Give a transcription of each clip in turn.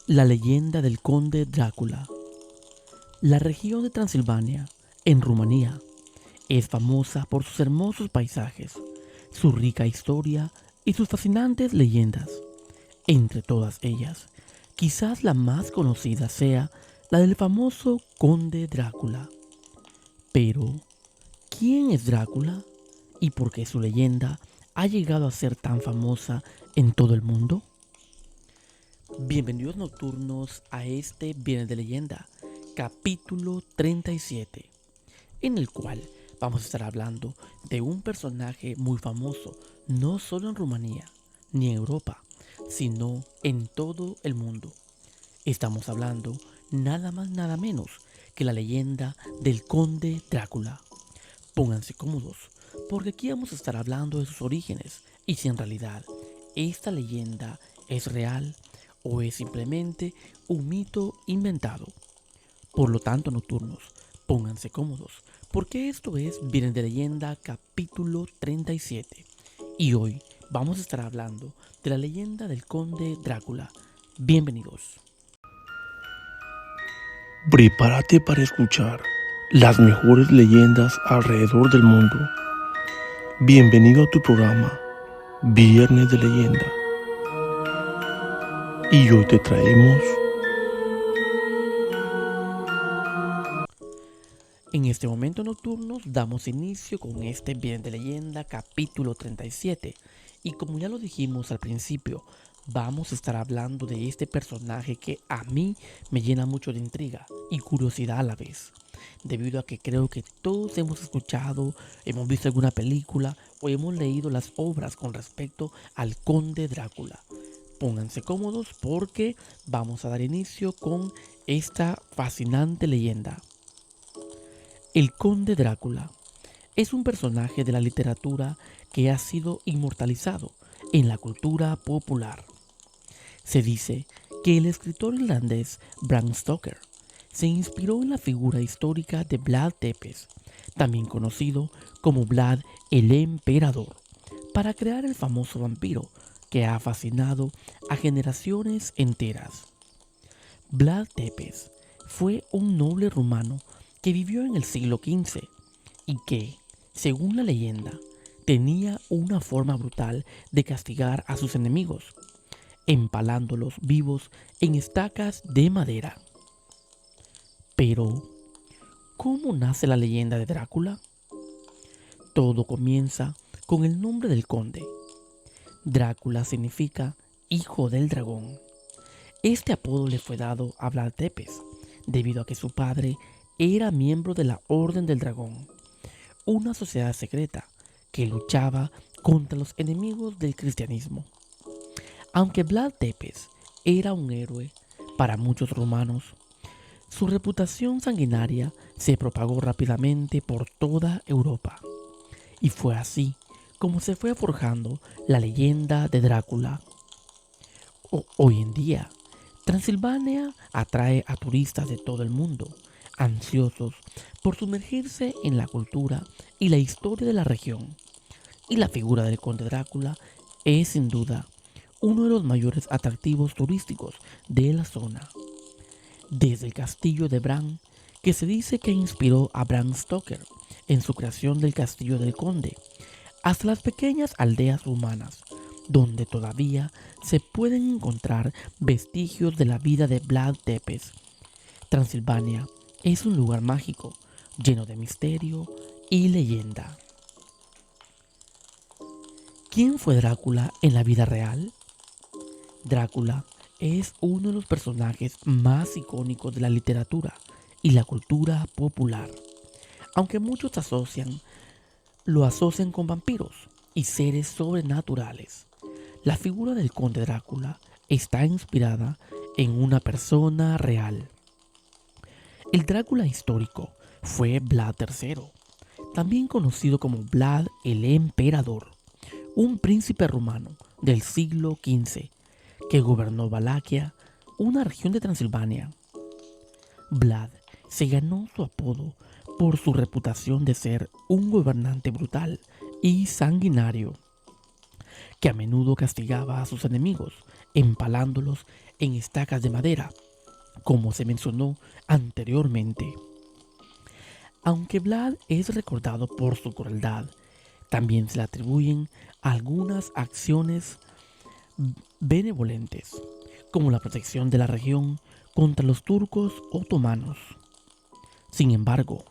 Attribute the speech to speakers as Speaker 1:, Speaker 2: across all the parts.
Speaker 1: La leyenda del conde Drácula. La región de Transilvania, en Rumanía, es famosa por sus hermosos paisajes, su rica historia y sus fascinantes leyendas. Entre todas ellas, quizás la más conocida sea la del famoso conde Drácula. Pero, ¿quién es Drácula? ¿Y por qué su leyenda ha llegado a ser tan famosa en todo el mundo? Bienvenidos nocturnos a este Viernes de Leyenda, capítulo 37, en el cual vamos a estar hablando de un personaje muy famoso, no solo en Rumanía ni en Europa, sino en todo el mundo. Estamos hablando nada más nada menos que la leyenda del conde Drácula. Pónganse cómodos, porque aquí vamos a estar hablando de sus orígenes y si en realidad esta leyenda es real o es simplemente un mito inventado. Por lo tanto, nocturnos, pónganse cómodos, porque esto es Viernes de Leyenda capítulo 37 y hoy vamos a estar hablando de la leyenda del conde Drácula. Bienvenidos.
Speaker 2: Prepárate para escuchar las mejores leyendas alrededor del mundo. Bienvenido a tu programa, Viernes de Leyenda. Y hoy te traemos
Speaker 1: En este momento nocturnos damos inicio con este Viernes de Leyenda capítulo 37 y como ya lo dijimos al principio, vamos a estar hablando de este personaje que a mí me llena mucho de intriga y curiosidad a la vez, debido a que creo que todos hemos escuchado, hemos visto alguna película o hemos leído las obras con respecto al conde Drácula. Pónganse cómodos porque vamos a dar inicio con esta fascinante leyenda. El conde Drácula es un personaje de la literatura que ha sido inmortalizado en la cultura popular. Se dice que el escritor irlandés Bram Stoker se inspiró en la figura histórica de Vlad Tepes, también conocido como Vlad el Emperador, para crear el famoso vampiro que ha fascinado a generaciones enteras. Vlad Tepes fue un noble rumano que vivió en el siglo XV y que, según la leyenda, tenía una forma brutal de castigar a sus enemigos, empalándolos vivos en estacas de madera. Pero, ¿cómo nace la leyenda de Drácula? Todo comienza con el nombre del conde. Drácula significa hijo del dragón. Este apodo le fue dado a Vlad Tepes debido a que su padre era miembro de la Orden del Dragón, una sociedad secreta que luchaba contra los enemigos del cristianismo. Aunque Vlad Tepes era un héroe para muchos romanos, su reputación sanguinaria se propagó rápidamente por toda Europa. Y fue así como se fue forjando la leyenda de Drácula. Hoy en día, Transilvania atrae a turistas de todo el mundo, ansiosos por sumergirse en la cultura y la historia de la región. Y la figura del conde Drácula es sin duda uno de los mayores atractivos turísticos de la zona. Desde el castillo de Bran, que se dice que inspiró a Bram Stoker en su creación del castillo del conde, hasta las pequeñas aldeas humanas, donde todavía se pueden encontrar vestigios de la vida de Vlad Tepes. Transilvania es un lugar mágico, lleno de misterio y leyenda. ¿Quién fue Drácula en la vida real? Drácula es uno de los personajes más icónicos de la literatura y la cultura popular, aunque muchos lo asocian con vampiros y seres sobrenaturales. La figura del conde Drácula está inspirada en una persona real. El Drácula histórico fue Vlad III, también conocido como Vlad el Emperador, un príncipe rumano del siglo XV que gobernó Valaquia, una región de Transilvania. Vlad se ganó su apodo por su reputación de ser un gobernante brutal y sanguinario, que a menudo castigaba a sus enemigos empalándolos en estacas de madera, como se mencionó anteriormente. Aunque Vlad es recordado por su crueldad, también se le atribuyen algunas acciones benevolentes, como la protección de la región contra los turcos otomanos. Sin embargo,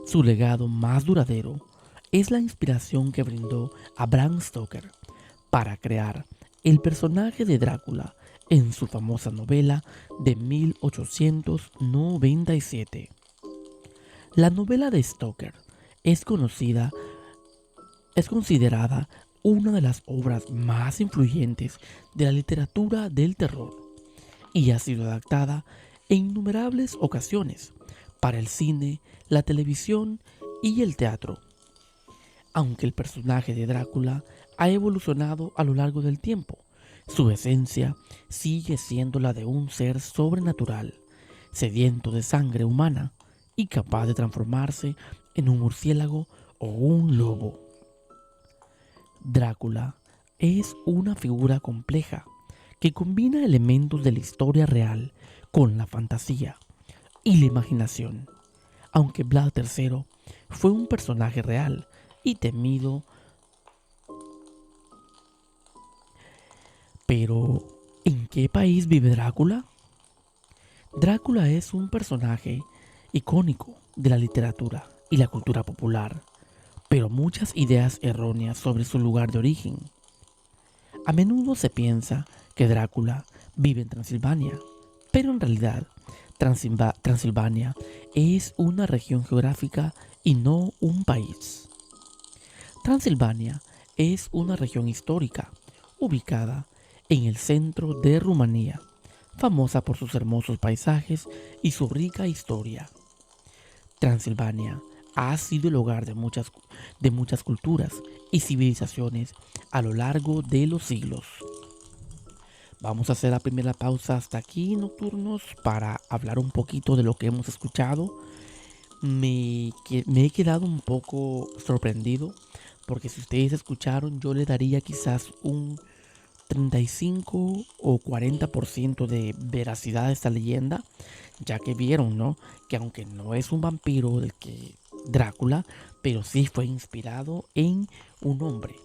Speaker 1: su legado más duradero es la inspiración que brindó a Bram Stoker para crear el personaje de Drácula en su famosa novela de 1897. La novela de Stoker es considerada una de las obras más influyentes de la literatura del terror y ha sido adaptada en innumerables ocasiones para el cine, la televisión y el teatro. Aunque el personaje de Drácula ha evolucionado a lo largo del tiempo, su esencia sigue siendo la de un ser sobrenatural, sediento de sangre humana y capaz de transformarse en un murciélago o un lobo. Drácula es una figura compleja que combina elementos de la historia real con la fantasía y la imaginación. Aunque Vlad III fue un personaje real y temido, pero ¿en qué país vive Drácula? Drácula es un personaje icónico de la literatura y la cultura popular, pero muchas ideas erróneas sobre su lugar de origen. A menudo se piensa que Drácula vive en Transilvania, pero en realidad Transilvania es una región geográfica y no un país. Transilvania es una región histórica ubicada en el centro de Rumanía, famosa por sus hermosos paisajes y su rica historia. Transilvania ha sido el hogar de muchas culturas y civilizaciones a lo largo de los siglos. Vamos a hacer la primera pausa hasta aquí, nocturnos, para hablar un poquito de lo que hemos escuchado. Me he quedado un poco sorprendido porque si ustedes escucharon, yo le daría quizás un 35 o 40% de veracidad a esta leyenda, ya que vieron, ¿no? Que aunque no es un vampiro del que Drácula, pero sí fue inspirado en un hombre,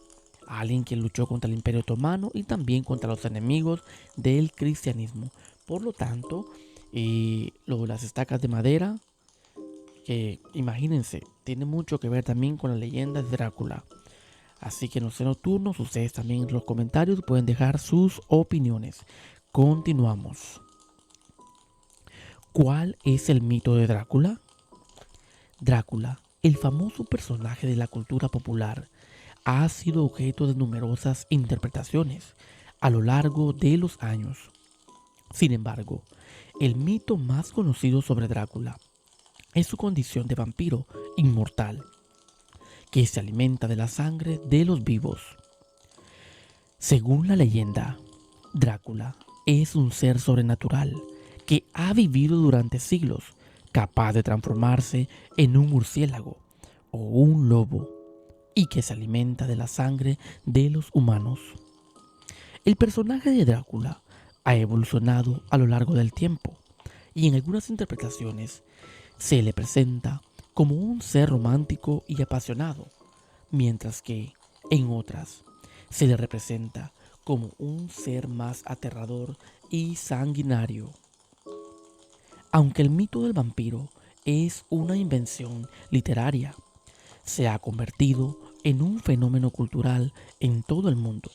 Speaker 1: alguien que luchó contra el Imperio Otomano y también contra los enemigos del cristianismo. Por lo tanto, las estacas de madera, que imagínense, tiene mucho que ver también con la leyenda de Drácula. Así que no sé, nocturnos, ustedes también en los comentarios pueden dejar sus opiniones. Continuamos. ¿Cuál es el mito de Drácula? Drácula, el famoso personaje de la cultura popular, ha sido objeto de numerosas interpretaciones a lo largo de los años. Sin embargo, el mito más conocido sobre Drácula es su condición de vampiro inmortal, que se alimenta de la sangre de los vivos. Según la leyenda, Drácula es un ser sobrenatural que ha vivido durante siglos, capaz de transformarse en un murciélago o un lobo y que se alimenta de la sangre de los humanos. El personaje de Drácula ha evolucionado a lo largo del tiempo y en algunas interpretaciones se le presenta como un ser romántico y apasionado, mientras que en otras se le representa como un ser más aterrador y sanguinario. Aunque el mito del vampiro es una invención literaria, se ha convertido en un fenómeno cultural en todo el mundo.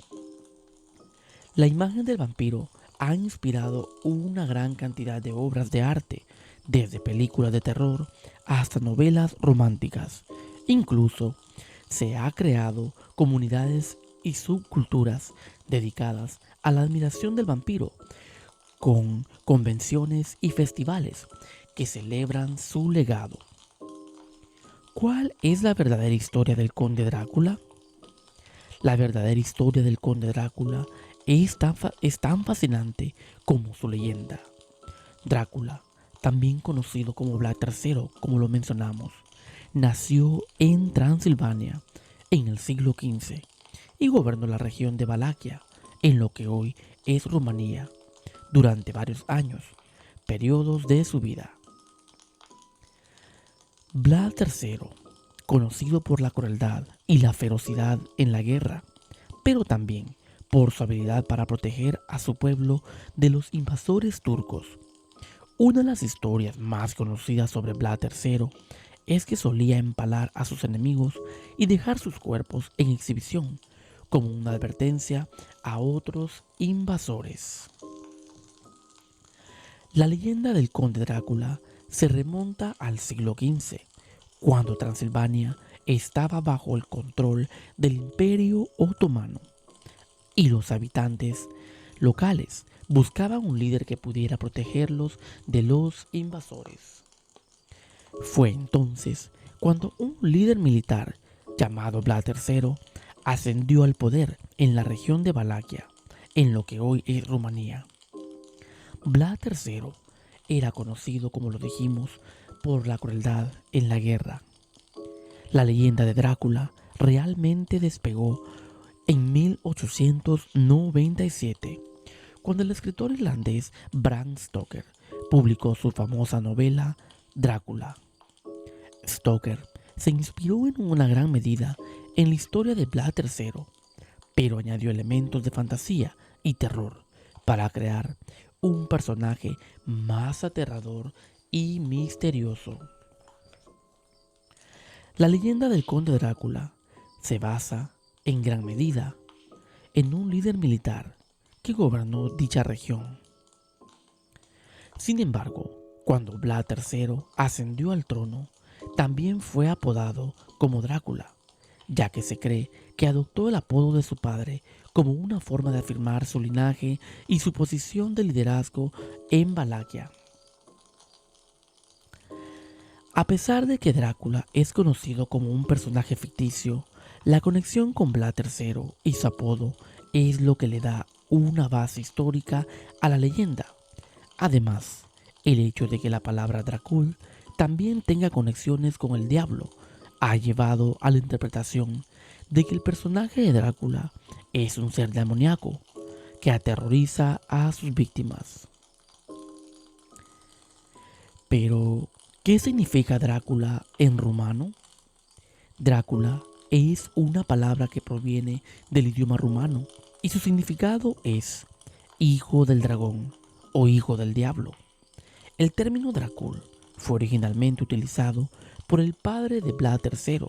Speaker 1: La imagen del vampiro ha inspirado una gran cantidad de obras de arte, desde películas de terror hasta novelas románticas. Incluso se ha creado comunidades y subculturas dedicadas a la admiración del vampiro, con convenciones y festivales que celebran su legado. ¿Cuál es la verdadera historia del Conde Drácula? La verdadera historia del Conde Drácula es tan fascinante como su leyenda. Drácula, también conocido como Vlad III, como lo mencionamos, nació en Transilvania en el siglo XV y gobernó la región de Valaquia en lo que hoy es Rumanía durante varios años, periodos de su vida. Vlad III, conocido por la crueldad y la ferocidad en la guerra, pero también por su habilidad para proteger a su pueblo de los invasores turcos. Una de las historias más conocidas sobre Vlad III es que solía empalar a sus enemigos y dejar sus cuerpos en exhibición como una advertencia a otros invasores. La leyenda del conde Drácula se remonta al siglo XV, cuando Transilvania estaba bajo el control del Imperio Otomano y los habitantes locales buscaban un líder que pudiera protegerlos de los invasores. Fue entonces cuando un líder militar llamado Vlad III ascendió al poder en la región de Valaquia, en lo que hoy es Rumanía. Vlad III era conocido, como lo dijimos, por la crueldad en la guerra. La leyenda de Drácula realmente despegó en 1897, cuando el escritor irlandés Bram Stoker publicó su famosa novela Drácula. Stoker se inspiró en una gran medida en la historia de Vlad III, pero añadió elementos de fantasía y terror para crear un personaje más aterrador y misterioso. La leyenda del conde Drácula se basa, en gran medida, en un líder militar que gobernó dicha región. Sin embargo, cuando Vlad III ascendió al trono, también fue apodado como Drácula, ya que se cree que adoptó el apodo de su padre como una forma de afirmar su linaje y su posición de liderazgo en Valaquia. A pesar de que Drácula es conocido como un personaje ficticio, la conexión con Vlad III y su apodo es lo que le da una base histórica a la leyenda. Además, el hecho de que la palabra Dracul también tenga conexiones con el diablo ha llevado a la interpretación de que el personaje de Drácula es un ser demoníaco que aterroriza a sus víctimas. Pero, ¿qué significa Drácula en rumano? Drácula es una palabra que proviene del idioma rumano y su significado es hijo del dragón o hijo del diablo. El término Dracul fue originalmente utilizado por el padre de Vlad III,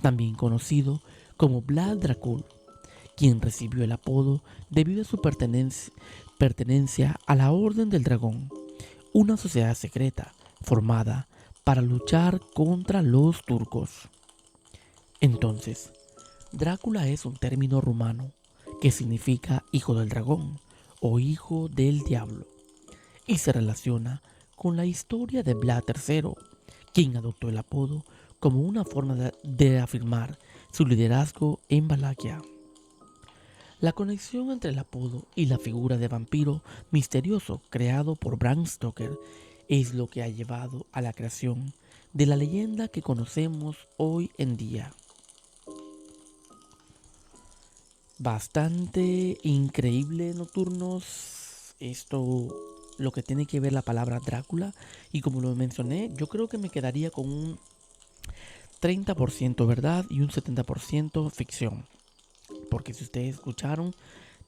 Speaker 1: también conocido como Vlad Dracul, quien recibió el apodo debido a su pertenencia a la Orden del Dragón, una sociedad secreta formada para luchar contra los turcos. Entonces, Drácula es un término rumano que significa hijo del dragón o hijo del diablo y se relaciona con la historia de Vlad III, quien adoptó el apodo como una forma de afirmar su liderazgo en Valaquia. La conexión entre el apodo y la figura de vampiro misterioso creado por Bram Stoker es lo que ha llevado a la creación de la leyenda que conocemos hoy en día. Bastante increíble, nocturnos, esto, lo que tiene que ver la palabra Drácula, y como lo mencioné, yo creo que me quedaría con un 30% verdad y un 70% ficción, porque si ustedes escucharon,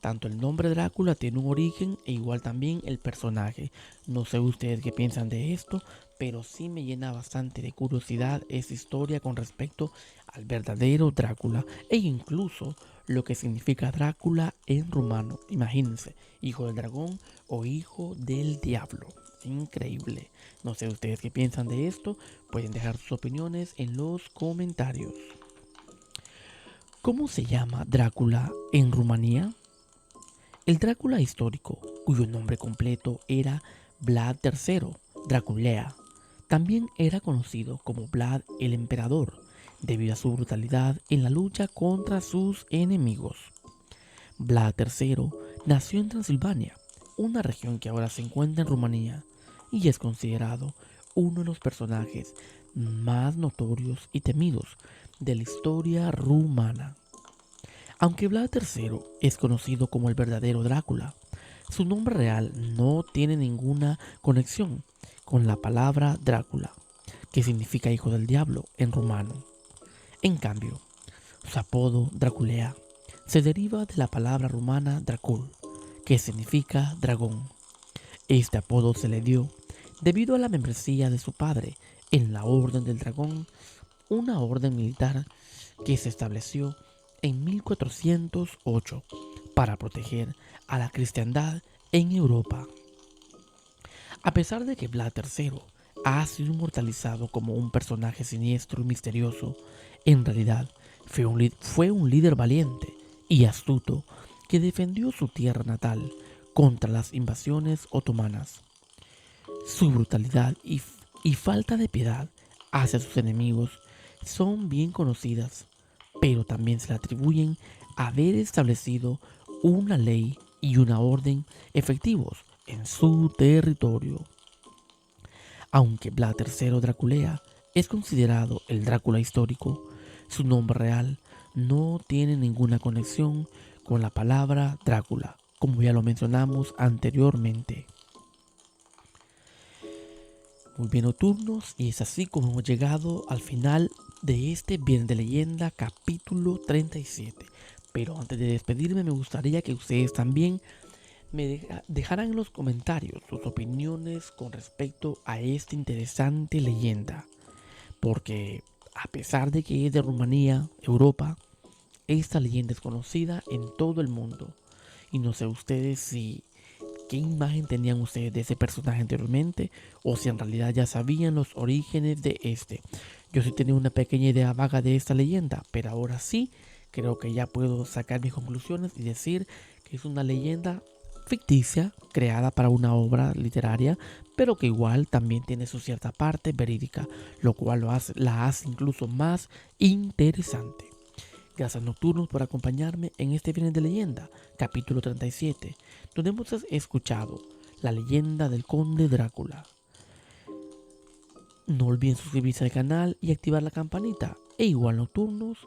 Speaker 1: tanto el nombre Drácula tiene un origen e igual también el personaje. No sé ustedes qué piensan de esto, pero sí me llena bastante de curiosidad esa historia con respecto al verdadero Drácula e incluso lo que significa Drácula en rumano. Imagínense, hijo del dragón o hijo del diablo. Increíble. No sé ustedes qué piensan de esto, pueden dejar sus opiniones en los comentarios. ¿Cómo se llama Drácula en Rumanía? El Drácula histórico, cuyo nombre completo era Vlad III Draculea, también era conocido como Vlad el Emperador, debido a su brutalidad en la lucha contra sus enemigos. Vlad III nació en Transilvania, una región que ahora se encuentra en Rumanía, y es considerado uno de los personajes más notorios y temidos de la historia rumana. Aunque Vlad III es conocido como el verdadero Drácula, su nombre real no tiene ninguna conexión con la palabra Drácula, que significa hijo del diablo en rumano. En cambio, su apodo Draculea se deriva de la palabra rumana Dracul, que significa dragón. Este apodo se le dio debido a la membresía de su padre en la Orden del Dragón, una orden militar que se estableció en 1408 para proteger a la cristiandad en Europa. A pesar de que Vlad III ha sido inmortalizado como un personaje siniestro y misterioso, en realidad fue un líder valiente y astuto que defendió su tierra natal contra las invasiones otomanas. Su brutalidad y falta de piedad hacia sus enemigos son bien conocidas, pero también se le atribuyen haber establecido una ley y una orden efectivos en su territorio. Aunque Vlad III Draculea es considerado el Drácula histórico, su nombre real no tiene ninguna conexión con la palabra Drácula, como ya lo mencionamos anteriormente. Muy bien, nocturnos, y es así como hemos llegado al final de este Viernes de Leyenda capítulo 37. Pero antes de despedirme me gustaría que ustedes también me dejaran en los comentarios sus opiniones con respecto a esta interesante leyenda. Porque a pesar de que es de Rumanía, Europa, esta leyenda es conocida en todo el mundo. Y no sé ustedes si qué imagen tenían ustedes de ese personaje anteriormente o si en realidad ya sabían los orígenes de este. Yo sí tenía una pequeña idea vaga de esta leyenda, pero ahora sí creo que ya puedo sacar mis conclusiones y decir que es una leyenda ficticia creada para una obra literaria, pero que igual también tiene su cierta parte verídica, lo cual la hace incluso más interesante. Gracias nocturnos por acompañarme en este Viernes de Leyenda, capítulo 37, donde hemos escuchado la leyenda del Conde Drácula. No olviden suscribirse al canal y activar la campanita. E igual nocturnos,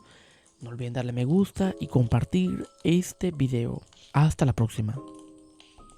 Speaker 1: no olviden darle me gusta y compartir este video. Hasta la próxima.